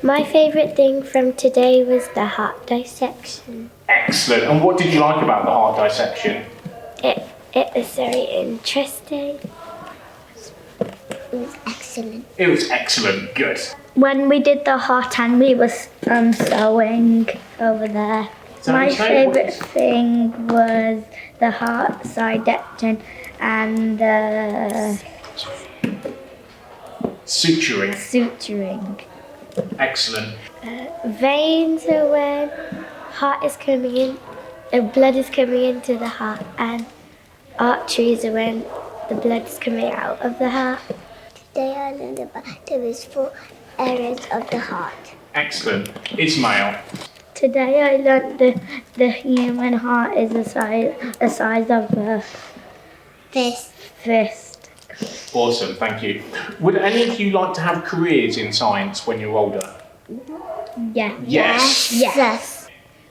My favourite thing from today was the heart dissection. Excellent. And what did you like about the heart dissection? It was very interesting. It was excellent. It was excellent. Good. When we did the heart and we were sewing over there. My favourite thing was the heart dissection and the suturing. Excellent. Veins are when heart is coming in, blood is coming into the heart, and arteries are when the blood is coming out of the heart. Today I learned about there is 4 areas of the heart. Excellent. Ismail. Today I learned the human heart is the size of a fist. Awesome, thank you. Would any of you like to have careers in science when you're older? Yeah. Yes.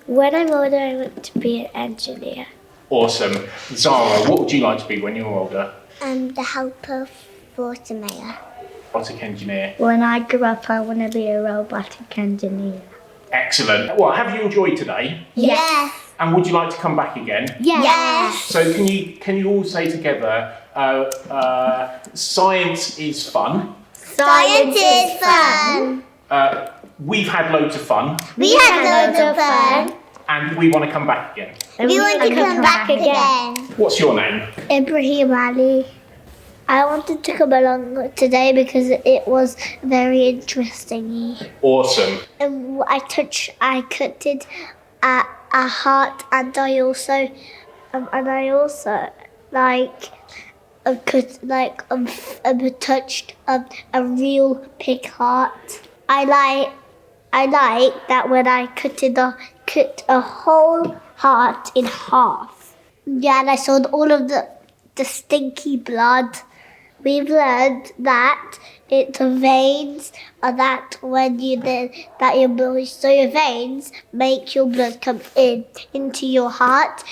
When I'm older, I want to be an engineer. Awesome. Zara, what would you like to be when you're older? The helper for the mayor. Robotic engineer. When I grow up, I want to be a robotic engineer. Excellent. Well, have you enjoyed today? Yes. And would you like to come back again? Yes. So can you all say together, science is fun. Science is fun. We've had loads of fun. We had loads of fun. And we want to come back again. We want to come back again. What's your name? Ibrahim Ali. I wanted to come along today because it was very interesting. Awesome. I cutted a heart, and I also touched a real pig heart. I like that when I cut a whole heart in half. Yeah, and I saw all of the stinky blood. We've learned that the veins are that when you so your veins make your blood come into your heart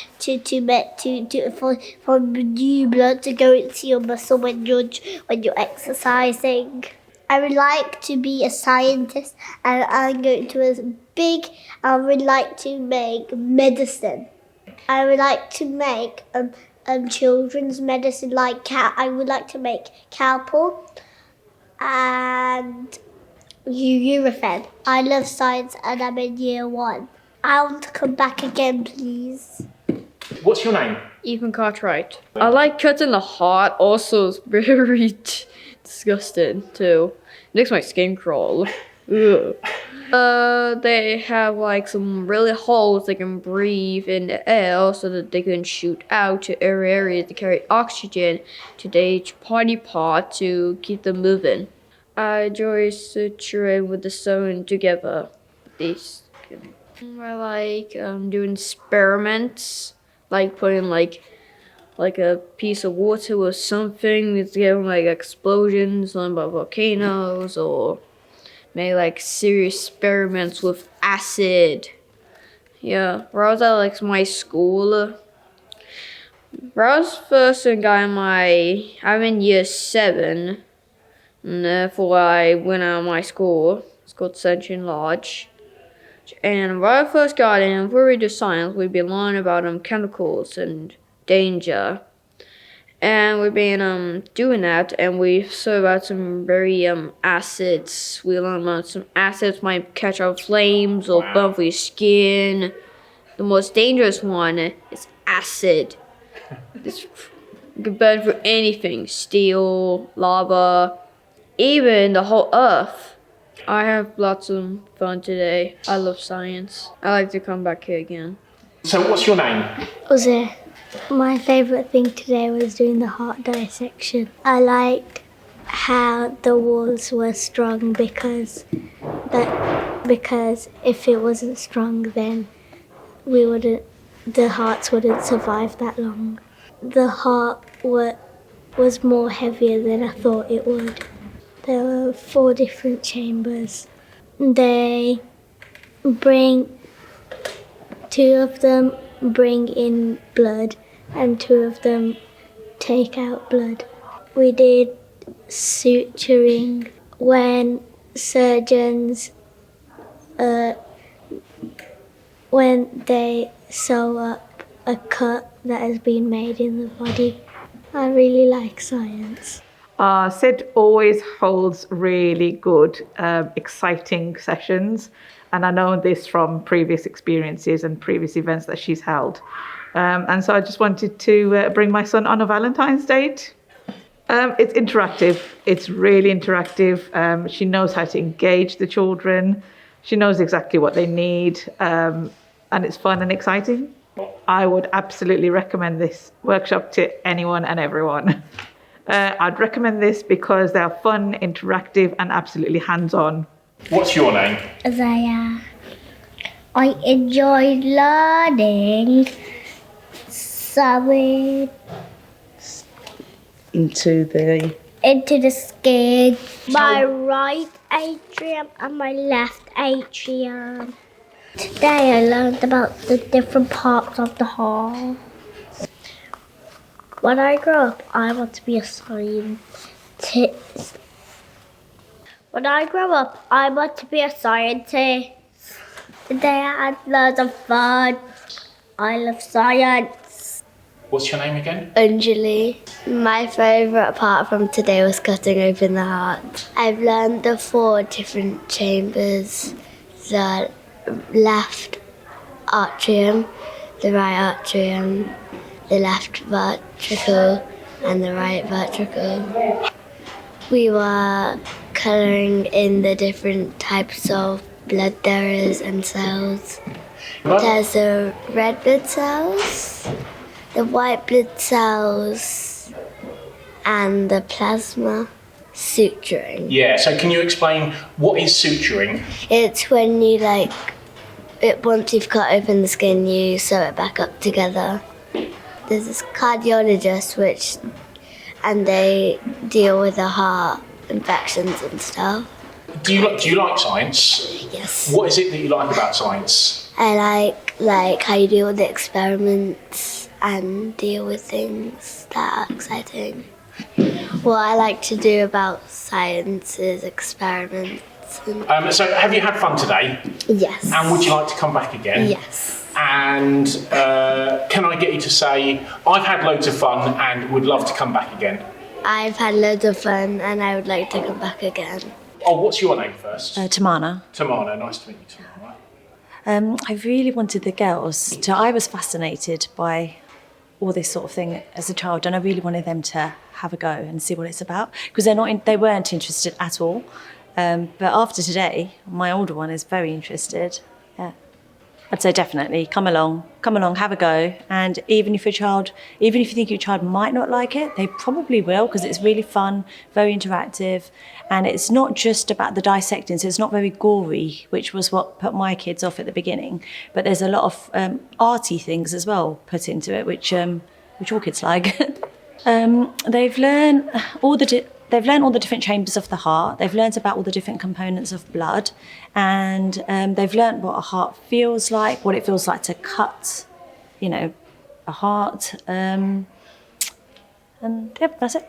for new blood to go into your muscle when you're exercising. I would like to be a scientist, and I'm going to I would like to make medicine. I would like to make children's medicine like I would like to make Calpol and Eurofed. I love science and I'm in year 1. I want to come back again, please. What's your name? Ethan Cartwright. I like cutting the heart. Also, it's very disgusting too. It makes my skin crawl. Ugh. They have like some really holes they can breathe in the air so that they can shoot out to areas to carry oxygen to each body part to keep them moving. I enjoy suturing with the sewing together. I like doing experiments, like putting like a piece of water with something, it's getting like explosions on volcanoes, or made like serious experiments with acid. Yeah, when I was at like my school, when I was first I'm in year 7, and therefore I went out of my school. It's called Dissection Lodge. And when I first got in, before we do science, we'd be learning about chemicals and danger. And we've been doing that, and we saw about some very acids. We learned about some acids might catch on flames or burn for your skin. The most dangerous one is acid. It can burn for anything: steel, lava, even the whole earth. I have lots of fun today. I love science. I like to come back here again. So what's your name? Uzair. My favourite thing today was doing the heart dissection. I liked how the walls were strong because if it wasn't strong, then the hearts wouldn't survive that long. The heart was more heavier than I thought it would. There were 4 different chambers. Two of them bring in blood, and 2 of them take out blood. We did suturing when surgeons when they sew up a cut that has been made in the body. I really like science. Sid always holds really good, exciting sessions, and I know this from previous experiences and previous events that she's held. And so I just wanted to bring my son on a Valentine's date. It's interactive. It's really interactive. She knows how to engage the children. She knows exactly what they need, and it's fun and exciting. I would absolutely recommend this workshop to anyone and everyone. I'd recommend this because they are fun, interactive, and absolutely hands-on. What's your name? Isaiah. I enjoy learning sewing Into the into the skin. My right atrium and my left atrium. Today I learned about the different parts of the heart. When I grow up, I want to be a scientist. When I grow up, I want to be a scientist. Today I had loads of fun. I love science. What's your name again? Anjali. My favourite part from today was cutting open the heart. I've learned the 4 different chambers, the left atrium, the right atrium, the left ventricle and the right ventricle. We were colouring in the different types of blood there is and cells. There's the red blood cells, the white blood cells, and the plasma. Suturing. Yeah, so can you explain what is suturing? It's when you once you've cut open the skin, you sew it back up together. There's this cardiologist and they deal with the heart infections and stuff. Do you like science? Yes. What is it that you like about science? I like how you deal with the experiments and deal with things that are exciting. What I like to do about science is experiments. So have you had fun today? Yes. And would you like to come back again? Yes. And can I get you to say, I've had loads of fun and would love to come back again? I've had loads of fun and I would like to come back again. Oh, what's your name first? Tamana. Tamana, nice to meet you, Tamana. I really wanted the girls to. I was fascinated by all this sort of thing as a child, and I really wanted them to have a go and see what it's about because they weren't interested at all. But after today, my older one is very interested. Yeah, I'd say definitely come along, have a go, and even if you think your child might not like it, they probably will because it's really fun, very interactive, and it's not just about the dissecting. So it's not very gory, which was what put my kids off at the beginning. But there's a lot of arty things as well put into it, which all kids like. They've learned all the different chambers of the heart. They've learned about all the different components of blood, and they've learned what a heart feels like, what it feels like to cut, a heart. And yep, that's it.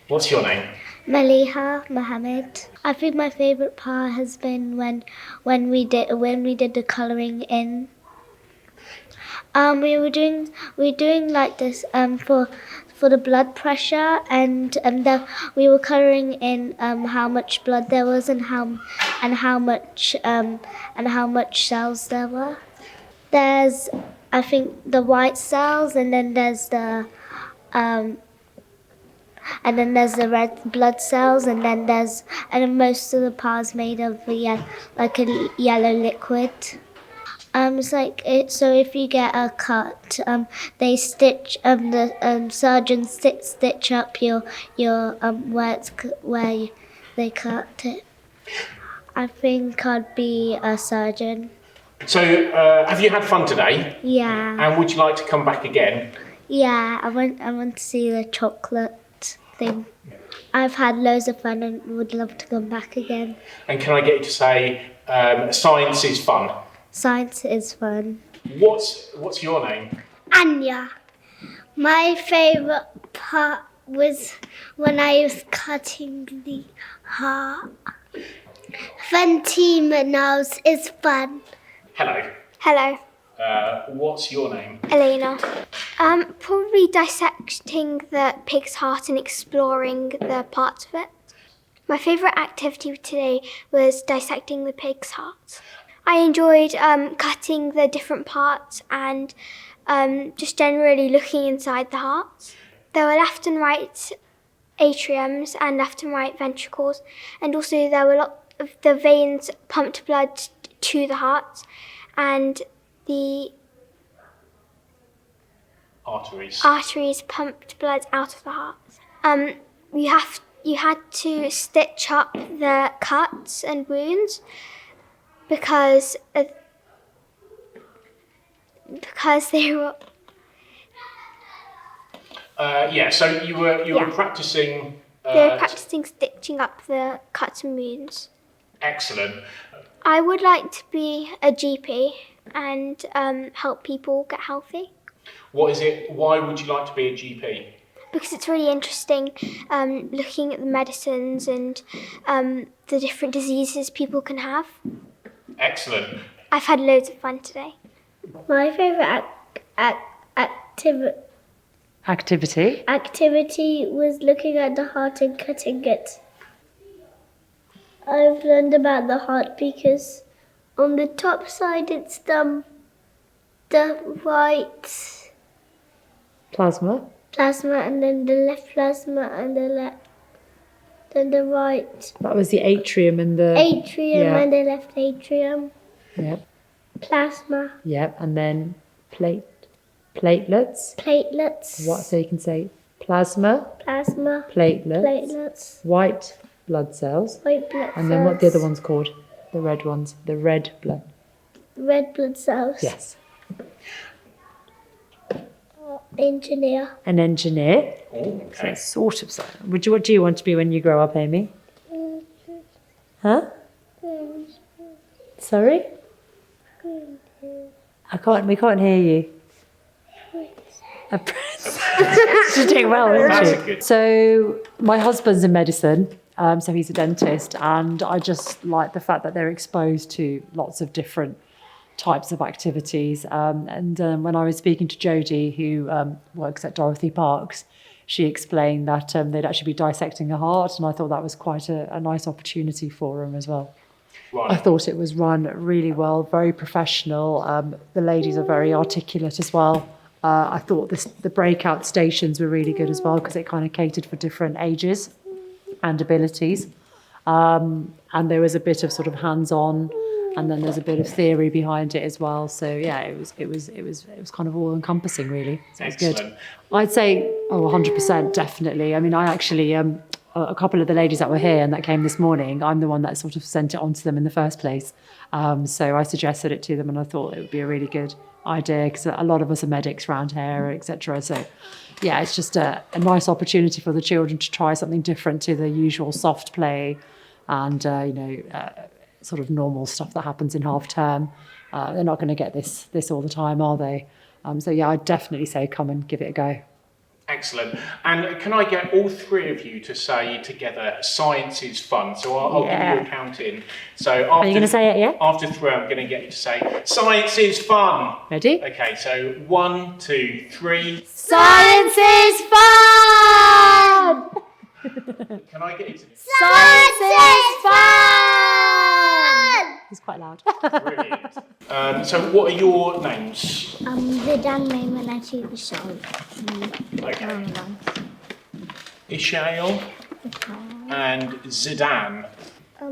What's your name? Maliha Mohammed. I think my favourite part has been when we did the colouring in. We were doing like this for the blood pressure, and we were colouring in how much blood there was and how much cells there were. There's, I think, the white cells, and then there's the red blood cells, and then most of the parts made of a yellow liquid. So if you get a cut, they stitch the surgeons stitch up your where they cut it. I think I'd be a surgeon. So have you had fun today? Yeah. And would you like to come back again? Yeah, I want to see the chocolate thing. I've had loads of fun and would love to come back again. And can I get you to say, science is fun? Science is fun. What's your name? Anya. My favourite part was when I was cutting the heart. Femtinos is fun. Hello. Hello, What's your name? Elena. Probably dissecting the pig's heart and exploring the parts of it. My favourite activity today was dissecting the pig's heart. I enjoyed cutting the different parts and just generally looking inside the heart. There were left and right atriums and left and right ventricles, and also there were a lot of the veins pumped blood to the heart, and the arteries pumped blood out of the heart. You had to stitch up the cuts and wounds because they were. So you were practicing. They were practicing stitching up the cuts and wounds. Excellent. I would like to be a GP and help people get healthy. What is it? Why would you like to be a GP? Because it's really interesting looking at the medicines and the different diseases people can have. Excellent. I've had loads of fun today. My favourite activity was looking at the heart and cutting it. I've learned about the heart because on the top side it's the right Plasma. and then the left plasma and then the right That was the atrium and the atrium and the left atrium. Yep. Plasma. Yep. And then platelets. What? So you can say plasma, platelets, white blood cells, and then what the other one's called? The red ones. The red blood. Red blood cells. Yes. Engineer. An engineer. Oh, okay. So it's sort of something. What do you want to be when you grow up, Amy? Huh? Sorry? We can't hear you. A prince. She's doing well, isn't she? So my husband's in medicine, so he's a dentist, and I just like the fact that they're exposed to lots of different types of activities. When I was speaking to Jodie, who works at Dorothy Parks, she explained that they'd actually be dissecting a heart, and I thought that was quite a nice opportunity for them as well. Right. I thought it was run really well, very professional. The ladies are very articulate as well. I thought the breakout stations were really good as well because it kind of catered for different ages and abilities. And there was a bit of sort of hands-on, and then there's a bit of theory behind it as well. So yeah, it was kind of all encompassing really. So it was good. I'd say 100% definitely. I mean, I actually a couple of the ladies that were here and that came this morning, I'm the one that sort of sent it on to them in the first place. So I suggested it to them, and I thought it would be a really good idea because a lot of us are medics around here, etc. So yeah, it's just a nice opportunity for the children to try something different to the usual soft play and sort of normal stuff that happens in half term. They're not going to get this all the time, are they? So yeah, I'd definitely say come and give it a go. Excellent. And can I get all three of you to say together, science is fun? So I'll give you a count in. So after, are you going to say it, yeah? After three, I'm going to get you to say, science is fun. Ready? Okay, so 1, 2, 3. Science is fun! Can I get you to... Science is fun! It's quite loud. Brilliant. So what are your names? Zidan, Mayman, and Ishal. Okay. Ishael and Zidane.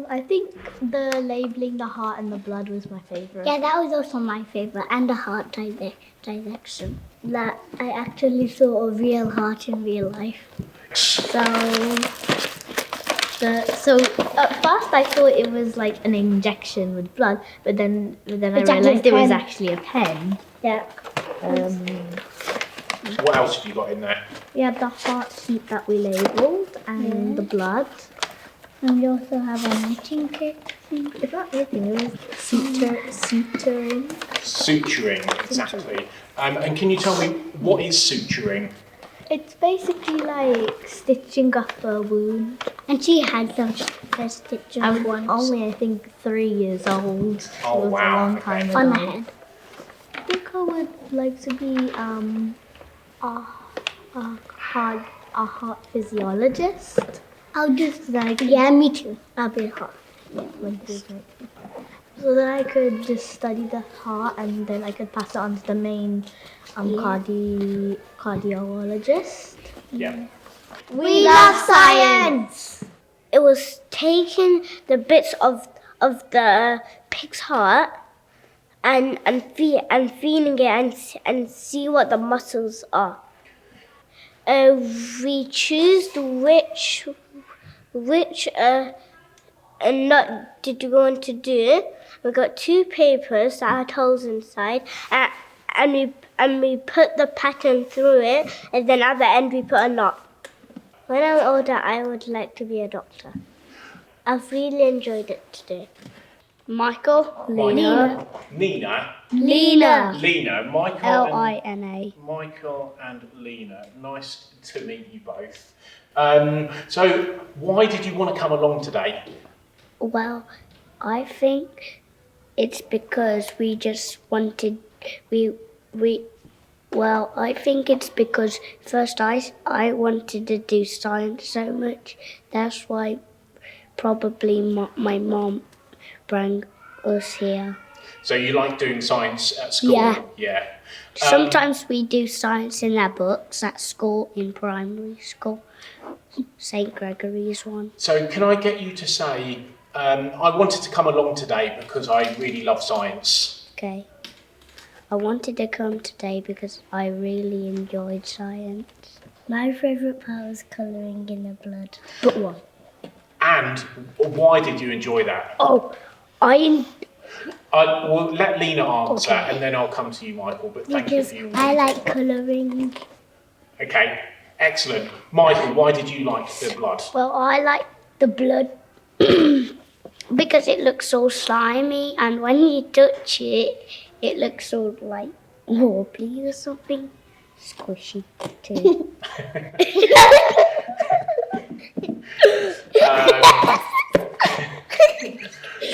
I think the labelling the heart and the blood was my favourite. Yeah, that was also my favourite, and the heart dissection. That I actually saw a real heart in real life. So at first I thought it was like an injection with blood, but then I realised it was actually a pen. Yeah. What else have you got in there? We had the heart sheet that we labelled and the blood. And we also have a knitting kit. It's not knitting, it was suturing. Suturing, exactly. And can you tell me, what is suturing? It's basically like stitching up a wound. And she had those stitches I'm once. only, I think, 3 years old. Oh, It was wow. a long time ago. On the head. I think I would like to be a heart physiologist. I'll do Like, Yeah, me too. I'll be a heart. So that I could just study the heart and then I could pass it on to the main cardiologist. Yeah. We love science. It was taking the bits of the pig's heart and feeling it and see what the muscles are. We choose which nut did we want to do. We got 2 papers that had holes inside, and we put the pattern through it, and then at the end we put a knot. When I'm older, I would like to be a doctor. I've really enjoyed it today. Michael, Nina. Lena, Michael Lina. Michael and Lena. Nice to meet you both. So why did you want to come along today? Well, I think it's because we just wanted Well, I think it's because first I wanted to do science so much. That's why probably my mom brought us here. So you like doing science at school? Yeah. Yeah. Sometimes we do science in our books at school, in primary school. St. Gregory's one. So can I get you to say, I wanted to come along today because I really love science. Okay. I wanted to come today because I really enjoyed science. My favourite part was colouring in the blood. But what? And why did you enjoy that? Oh, We'll let Lena answer and then I'll come to you, Michael, but thank you Because for your I like colouring. Okay, excellent. Michael, why did you like the blood? Well, I like the blood because it looks so slimy, and when you touch it, it looks so like wobbly or something. Squishy too.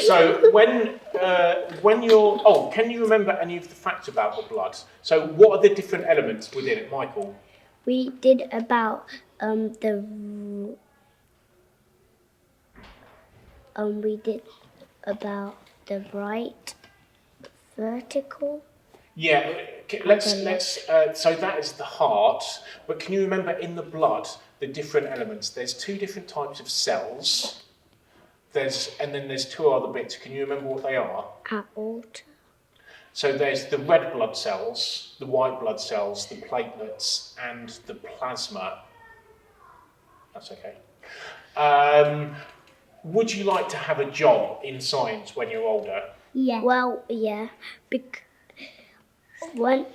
So when you're can you remember any of the facts about the blood? So what are the different elements within it, Michael? We did about the right vertical. Yeah, let's so that is the heart, but can you remember in the blood the different elements? There's 2 different types of cells. And then there's 2 other bits. Can you remember what they are? Aorta. So there's the red blood cells, the white blood cells, the platelets, and the plasma. That's okay. Would you like to have a job in science when you're older? Yeah. Well, yeah. When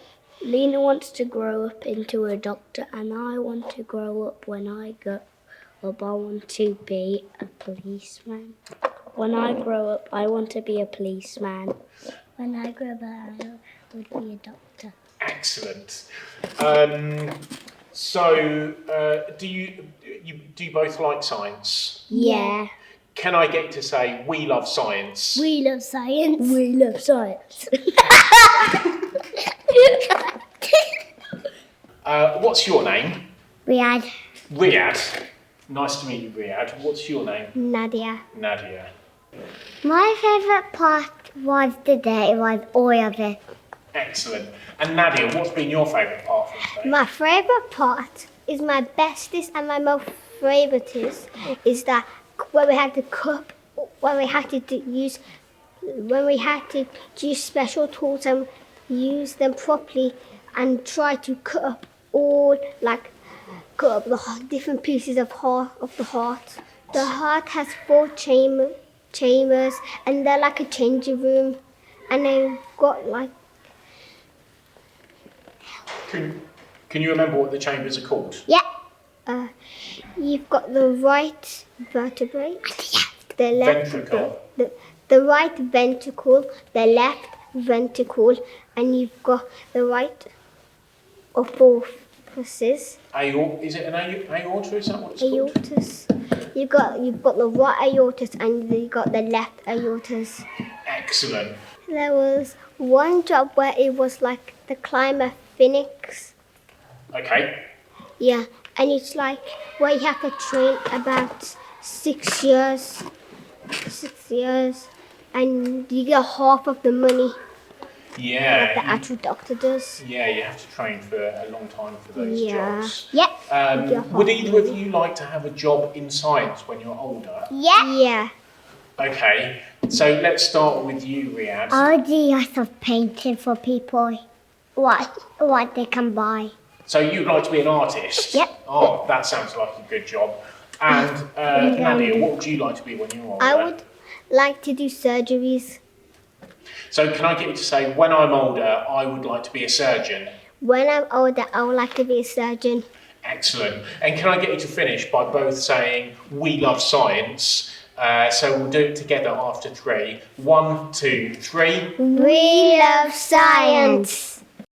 Lena wants to grow up into a doctor, and I want to grow up when I go up, I want to be a policeman. When I grow up, I want to be a policeman. When I grow up, I would be a doctor. Excellent. So, do you both like science? Yeah. Can I get you to say, we love science? We love science. We love science. What's your name? Riyadh. Riyadh. Nice to meet you, Riyadh. What's your name? Nadia. Nadia. My favourite part was today was all of it. Excellent. And Nadia, what's been your favourite part from today? My favourite part is my bestest and my most favouriteest is that when we had to cup, when we had to use special tools and use them properly and try to cut up the different pieces of the heart. The heart has 4 chambers and they're like a changing room, and they've got like. Can you remember what the chambers are called? Yeah. You've got the right vertebrae, the left Ventricle. the right ventricle, the left ventricle, and you've got the right or both Is Is it an aorta? Is that what it's called? aortas. You've got the right aortas and you got the left aortas. Excellent. There was one job where it was like the climber phoenix. Okay. Yeah, and it's like where you have to train about 6 years. 6 years, and you get half of the money Yeah. that the actual doctor does. Yeah, you have to train for a long time for those jobs. Yep. Would either of you like to have a job in science when you're older? Yeah. Okay, so let's start with you, Riyadh. I would do lots of painting for people. What they can buy. So you'd like to be an artist? Yep. Oh, that sounds like a good job. And Nadia, what would you like to be when you're older? I would like to do surgeries. So can I get you to say, when I'm older, I would like to be a surgeon? When I'm older, I would like to be a surgeon. Excellent. And can I get you to finish by both saying, we love science? So we'll do it together after 3. 1, 2, 3. We love science.